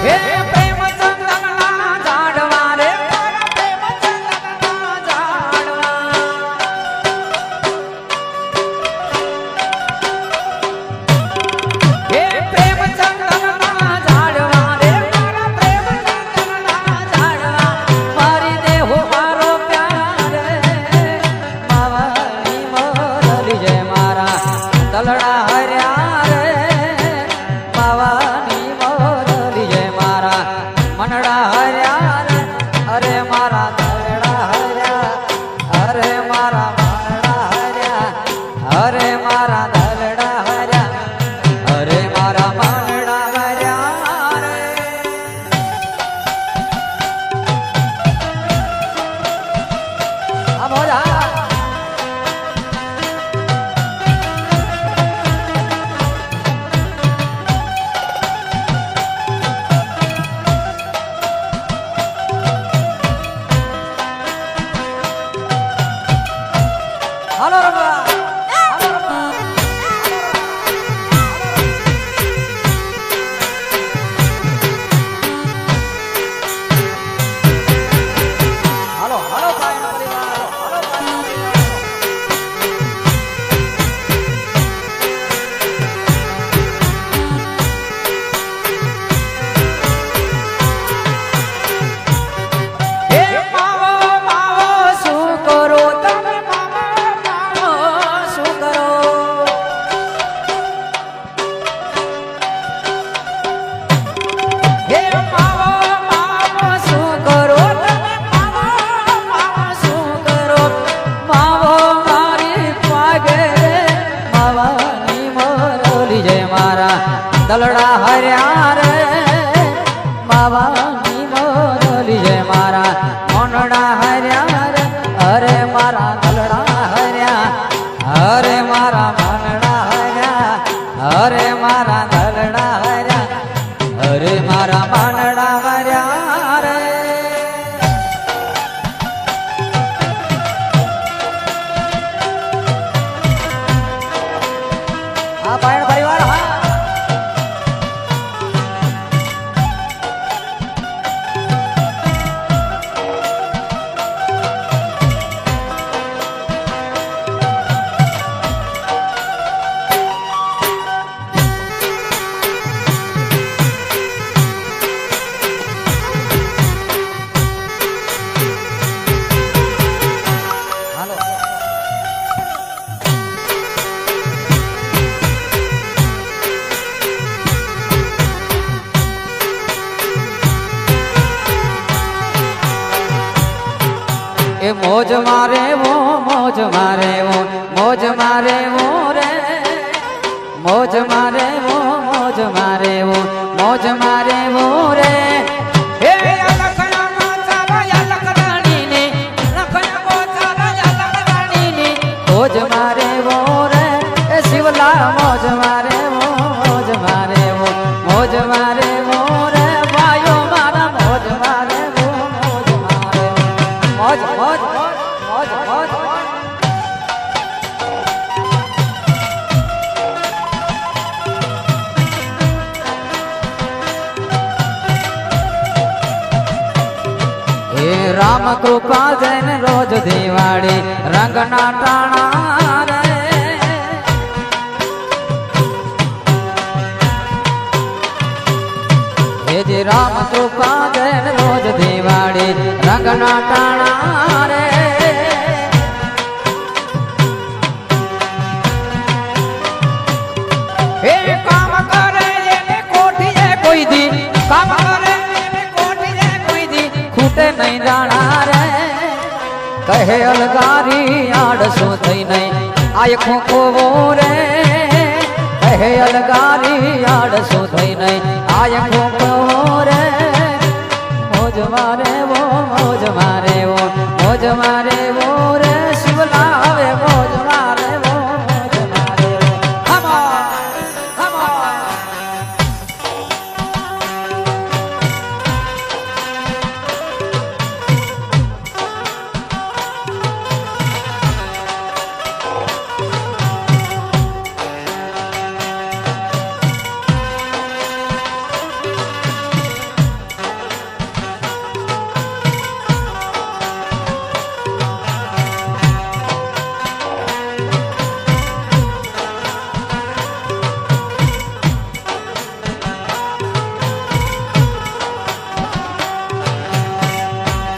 હે પ્રેમ ચંદનના ઝાડવા રે મારા પ્રેમ ચંદનના ઝાડવા હે પ્રેમ ચંદનના ઝાડવા રે મારા પ્રેમ ચંદનના ઝાડવા મારી દેહો મારો પ્યાર માવાની મોરલી જય મારા દલડા હર્યા રે માવાની મોરલી જય મારા મનડા હર્યા રે અરે મારા દલડા હર્યા અરે મારા મનડા હર્યા અરે મારા દલડા હર્યા અરે મારા મનડા હર્યા રે આ બોલા હાલો રમવા હાલો રમવા હાલો હાલો પાયનો પરિવાર હાલો પાયનો પરિવાર હે માવો માવો શું કરો તમે માવો શું કરો હે માવો માવો શું કરો તમે માવો શું કરો માવો મારી પાગે માવાની મોરલી જય મારા દલડા હર્યા રે માવાની મોરલી જય મારા મનડા હર્યા રે અરે મારા દલડા હર્યા અરે મારા મનડા હર્યા અરે મારા દલડા હર્યા અરે મારા મનડા હર્યા રે આ પાયણ પરિવાર હા હાલો એ મોજ મારે વો મોજ મારે વો મોજ મારે વો રે મોજ મારે વો મોજ મારે વો મોજ મારે વો રે હે લખના ચાલા લખરાણી ને લખના ચાલા લખરાણી ને મોજ મારે વો રે એ શિવલા મોજ મારે વો મોજ મારે વો મોજ મારે વો રે વાયો મારા મોજ મારે વો મોજ મારે મોજ મોજ મોજ મોજ હે રામ કૃપા જૈન રોજ દિવાળી રંગના ટાણા રે હે જી રામ કૃપા જૈન રોજ દિવાળી રંગના ટાણા રે હે કામ કરે એને કોઠીએ કોઈ દી કામ કરે એને કોઠીએ કોઈ દી ખૂટે નહીં દાણા રે કહે અલગારી આડસો થઈ નહીં આય ખોખો રે કહે અલગારી આડસો થઈ નહીં આય ખોખો રે મોજ મારે વો મોજ મારે વો મોજ મારે વો રે શિવલા હવે મોજ મારે વો મોજ મારે વો હમ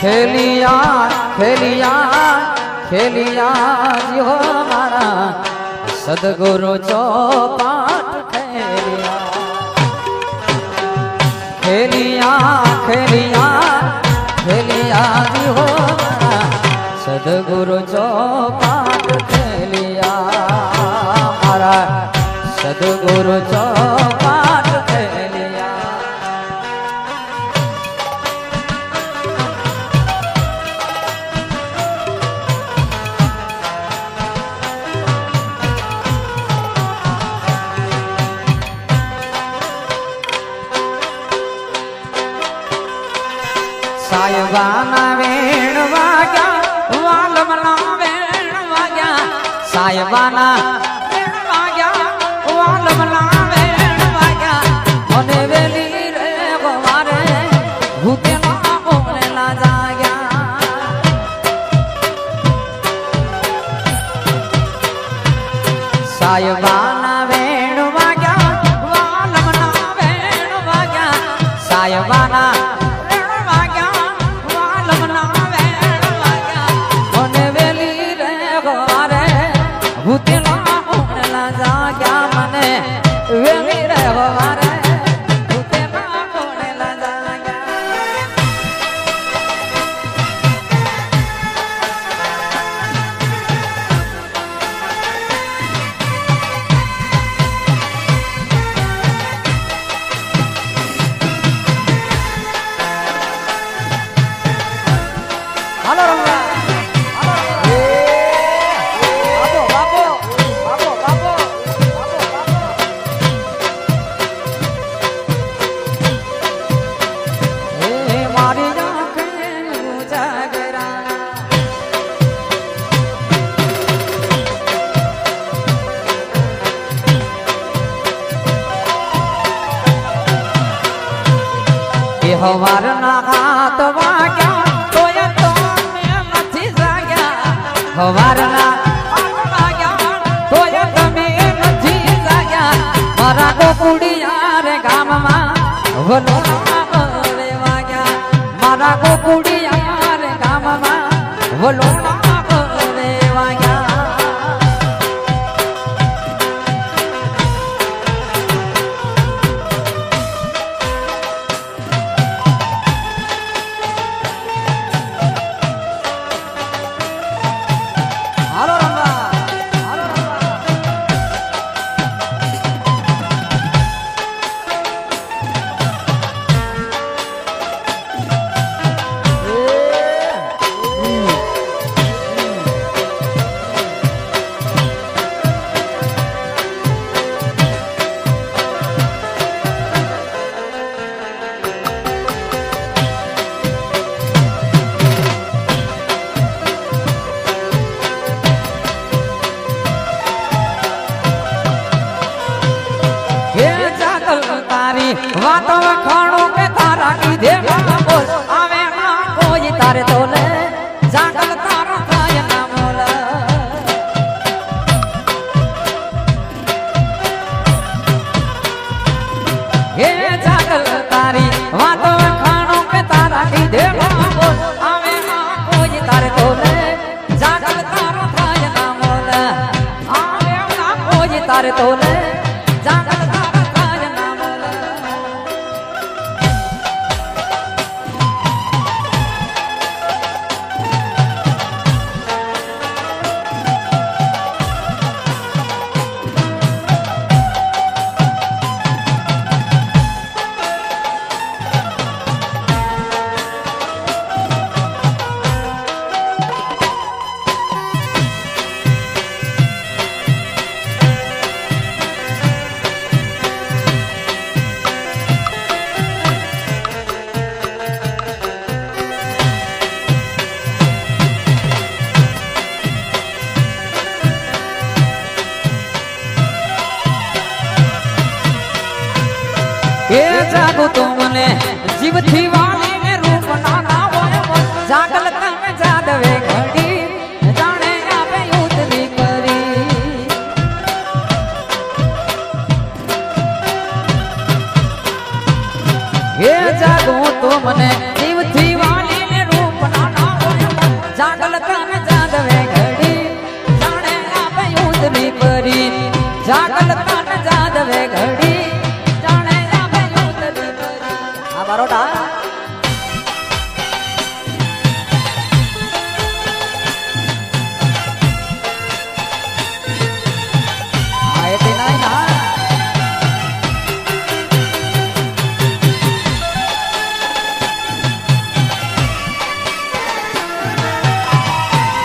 ખેલિયા ખેલિયા ખેલિયા જીઓ મારા સદગુરુ ચોપાટ ખેલિયા ખેલિયા ખેલિયા ખેલિયા જીઓ મારા સદગુરુ ચોપાટ ખેલિયા મારા સદગુરુ ચોપાટ ખેલિયા સાયબાના વેણ વાગ્યા વાલમના વેણ વાગ્યા સાયબાના વેણ વાગ્યા વાલમના વેણ વાગ્યા મને વેલી રે ગવારે ભૂતેલા બોલેલા જાગ્યા સાયબાના વેણ વાગ્યા વાલમના વેણ વાગ્યા સાયબાના હવારના હાથ વાગ્યા તોય તો નથી જાગ્યા હવારના હાથ વાગ્યા તોય તમે નથી જાગ્યા મારા ગોકુડિયા રે ગામમાં વલોણા રે વાગ્યા મારા ગોકુડિયા રે ગામમાં વલોણા રે વાગ્યા વાતો વખાણો કે તારા કીધે બોલ આવે ના કોઈ તારે તો લે જાગલ તારા થાય ના મોલ હે જાગલ તારી વાતો વખાણો કે તારા કીધે બોલ આવે ના કોઈ તારે તો લે જાગલ તારા થાય ના મોલ આવે ના કોઈ તારે તો લે જાગલ એ જાગો તો મને જીવથી વાલીને રૂપ ના હોય જાગલ તમે જાદવે ઘડી જાણે આપે ઉતરી કરી એ જાગો તો મને જીવથી વાલીને રૂપ બરોડા આયતી નહીં ના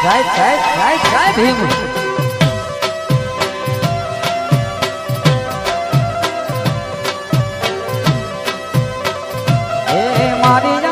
જય જય જય જય ભીમ મારી